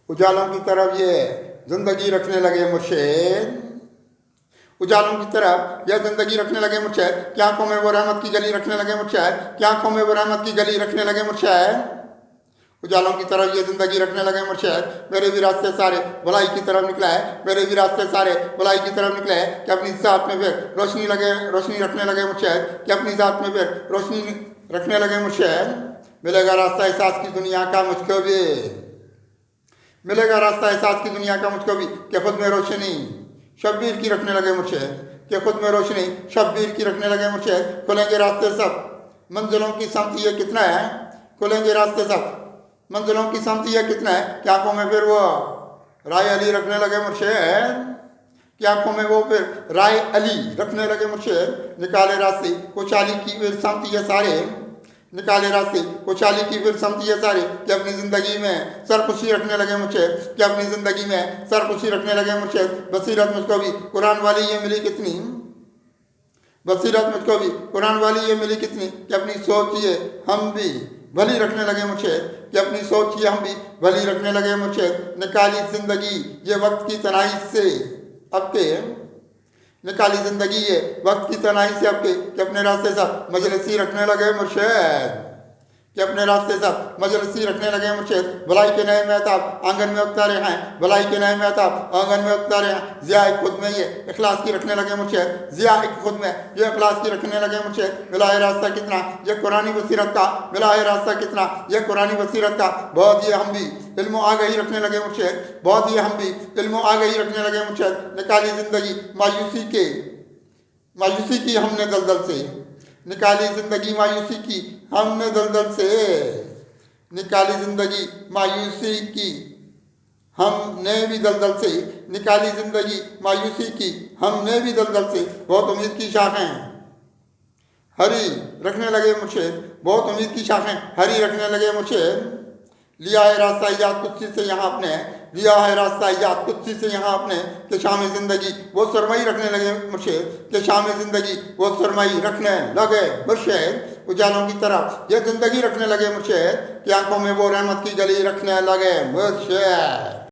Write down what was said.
उजालों की तरफ ये जिंदगी रखने लगे मुर्शिद, उजालों की तरफ यह जिंदगी रखने लगे मुर्शिद, क्या आंखों में वो रहमत की गली रखने लगे मुर्शिद, क्या आंखों में वो रहमत की गली रखने लगे मुर्शिद। उजालों की तरफ ये जिंदगी रखने लगे मुर्शिद, मेरे भी रास्ते सारे भलाई की तरफ निकला है, मेरे भी रास्ते सारे भलाई की तरफ निकले हैं कि अपनी जात में फिर रोशनी रखने लगे मुर्शिद, कि अपनी जात में फिर रोशनी रखने लगे मुर्शिद। मिलेगा रास्ता एहसास की दुनिया का मुझको भी, मिलेगा रास्ता एहसास की दुनिया का मुझको भी, कि खुद में रोशनी शब्बीर की रखने लगे मुर्शिद, कि खुद में रोशनी शब्बीर की रखने लगे मुर्शिद। खुलेंगे रास्ते सब मंजिलों की समती ये कितना है, खुलेंगे रास्ते सब मंजिलों की समती ये कितना है, कि आंखों में फिर वो राय अली रखने लगे मुर्शिद, कि आंखों में वो फिर राय अली रखने लगे मुर्शिद। निकाले रास्ते खुशहाली की फिर समती ये सारे, निकाले रास्ते खुशहाली की फिर समती ये सारे, कि अपनी ज़िंदगी में सरखुशी रखने लगे मुर्शिद, कि अपनी ज़िंदगी में सरखुशी रखने लगे मुर्शिद। बसीरत मुझको भी कुरान वाली ये मिली कितनी, बसीरत मुझको भी कुरान वाली ये मिली कितनी, कि अपनी सोच ये हम भी भली रखने लगे मुर्शिद, कि अपनी सोच ये हम भी भली रखने लगे मुर्शिद। निकाली ज़िंदगी ये वक्त की तनाई से अब के, निकाली ज़िंदगी ये वक्त की तनाई से अब के, कि अपने रास्ते सब मजलिसी रखने लगे मुर्शिद, कि अपने रास्ते सब मजलिसी रखने लगे मुर्शिद। भलाई के नए महताब आंगन में उतारे हैं, भलाई के नए महताब आंगन में उतारे हैं। ज़िया एक खुद में ये इखलास की रखने लगे मुर्शिद, ज़िया एक खुद में ये इखलास की रखने लगे मुर्शिद। मिला है रास्ता कितना ये कुरानी बसीरत का, मिला है रास्ता कितना ये कुरानी बसीरत का। बहुत ये हम भी इल्म आगही रखने लगे मुर्शिद, बहुत ही हम भी इल्म आगही रखने लगे मुर्शिद। निकाली ज़िंदगी मायूसी की हमने दलदल से, निकाली ज़िंदगी मायूसी की हमने दलदल से, निकाली ज़िंदगी मायूसी की हमने भी दलदल से, निकाली ज़िंदगी मायूसी की हमने भी दलदल से। बहुत उम्मीद की शाखें हरी रखने लगे मुर्शिद, बहुत उम्मीद की शाखें हरी रखने लगे मुर्शिद। लिया है रास्ता इजाद कुत्सी से यहाँ अपने, लिया है रास्ता इजाद कुत्सी से यहाँ अपने, कि शाम ज़िंदगी वो सरमई रखने लगे मुर्शिद, कि शाम ज़िंदगी वो सरमई रखने लगे मुर्शिद। उजालों की तरफ ये ज़िंदगी रखने लगे मुर्शिद, कि आंखों में वो रहमत की गली रखने लगे मुर्शिद।